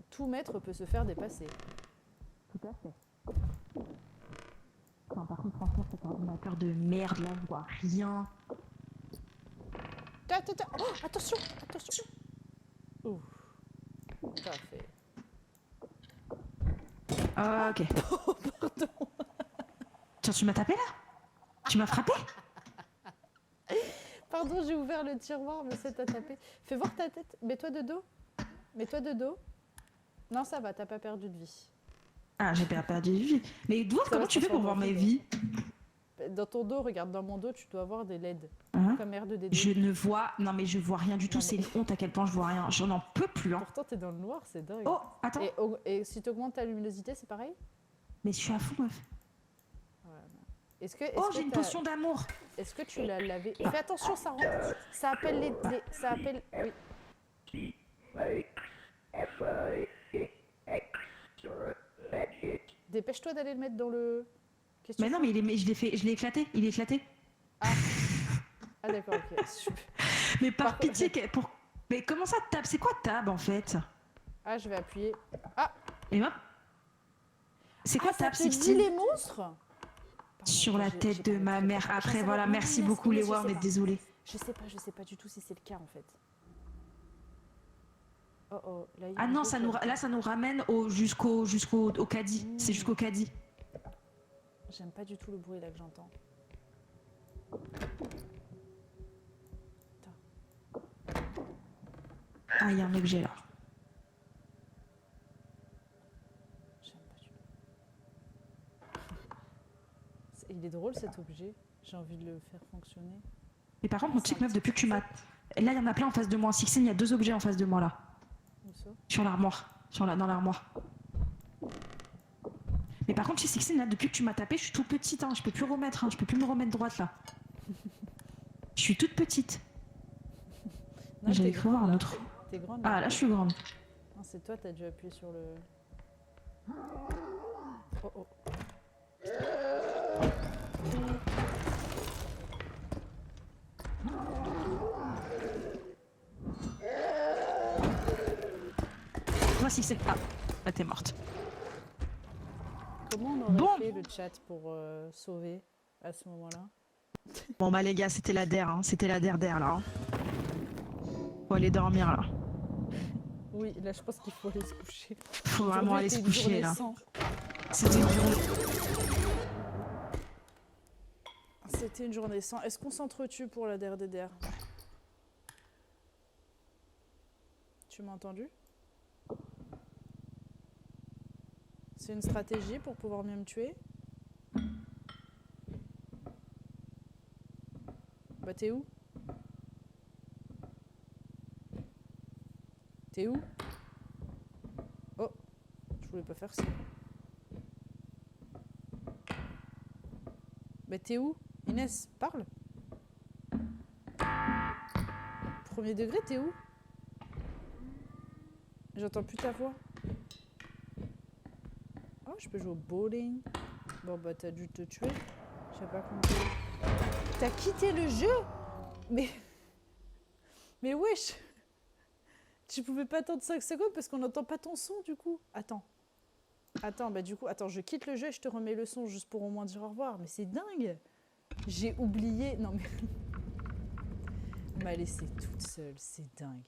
tout maître peut se faire dépasser. Tout à fait. Non, par contre, franchement, cet ordinateur de merde là, je vois rien. Oh, attention, attention. Ouh, parfait. Ah, ok. Pardon. Tiens, tu m'as tapé là? Tu m'as frappé? Pardon, j'ai ouvert le tiroir, mais ça t'a tapé. Fais voir ta tête. Mets-toi de dos. Mets-toi de dos. Non, ça va, t'as pas perdu de vie. Ah, j'ai pas perdu de vie. Mais Dwarf, Ça comment va, tu fais pour voir mes vies? Dans ton dos, regarde dans mon dos, tu dois avoir des LED. Hein? Comme R2D2. Je ne vois... Non, mais je vois rien du tout. Non, mais- C'est une honte à quel point je vois rien. J'en en peux plus, hein. Pourtant, t'es dans le noir, c'est dingue. Oh, attends. Et si tu augmentes ta luminosité, c'est pareil? Mais je suis à fond, meuf. Est-ce que, Oh, j'ai une potion d'amour. Est-ce que tu l'as lavé? Fais attention, ça rentre. Ça appelle ça appelle... Oui. Dépêche-toi d'aller le mettre dans le... Qu'est-ce que Mais tu non, fais? mais je l'ai éclaté. Il est éclaté. Ah d'accord, ok. Super. Mais par Par- pitié, mais comment ça tab? C'est quoi tab en fait? Ah, je vais appuyer. Ah, Et hop. C'est quoi ça tab te dit 16? les monstres? Pardon, Sur la j'ai tête de parlé ma très mère. fort. Je Après, sais voilà, pas. merci Non, beaucoup, mais les je War, sais mais pas. désolé. Je sais pas du tout si c'est le cas en fait. Oh oh, là il y a Ah un non, beau là, ça nous ramène au caddie. C'est jusqu'au caddie. J'aime pas du tout le bruit là que j'entends. Ah, il y a un objet là. J'aime pas du tout. Il est drôle cet objet. J'ai envie de le faire fonctionner. Mais par contre, mon C'est chick un meuf, petit depuis que tu m'as... Là, il y en a plein en face de moi. Sixteen, il y a 2 objets en face de moi là. Où ça? Sur l'armoire. Dans l'armoire. Mais par contre, chez Sixteen, là, depuis que tu m'as tapé, je suis toute petite. Hein. Je peux plus remettre. Hein. Je peux plus me remettre droite là. Je suis toute petite. Non, J'avais t'es cru voir grande, un là. autre. T'es grande. Ah, là, je suis grande. Non, c'est toi, t'as dû appuyer sur le... Oh oh. Moi, Sixteen. Ah, là, t'es morte. Comment on aurait Bon. fait le chat pour sauver à ce moment-là? Bon, bah, les gars, c'était la der. Hein. C'était la der là. Hein. Faut aller dormir là. Oui, là je pense qu'il faut aller se coucher. Faut vraiment aller se Aujourd'hui, coucher était une là. journée sans. C'était une journée. C'était une journée sans. Est-ce qu'on s'entretue pour la DRDDR? Tu m'as entendu? C'est une stratégie pour pouvoir mieux me tuer? Bah t'es où? T'es où? Oh, je voulais pas faire ça. Bah t'es où? Inès, parle. Premier degré, t'es où? J'entends plus ta voix. Oh, je peux jouer au bowling. Bon bah t'as dû te tuer. Je sais pas comment. T'as quitté le jeu? Mais wesh. Je pouvais pas attendre 5 secondes parce qu'on n'entend pas ton son du coup. Attends. Attends, bah du coup, attends, je quitte le jeu et je te remets le son juste pour au moins dire au revoir. Mais c'est dingue. J'ai oublié. Non mais. Elle m'a laissée toute seule, c'est dingue.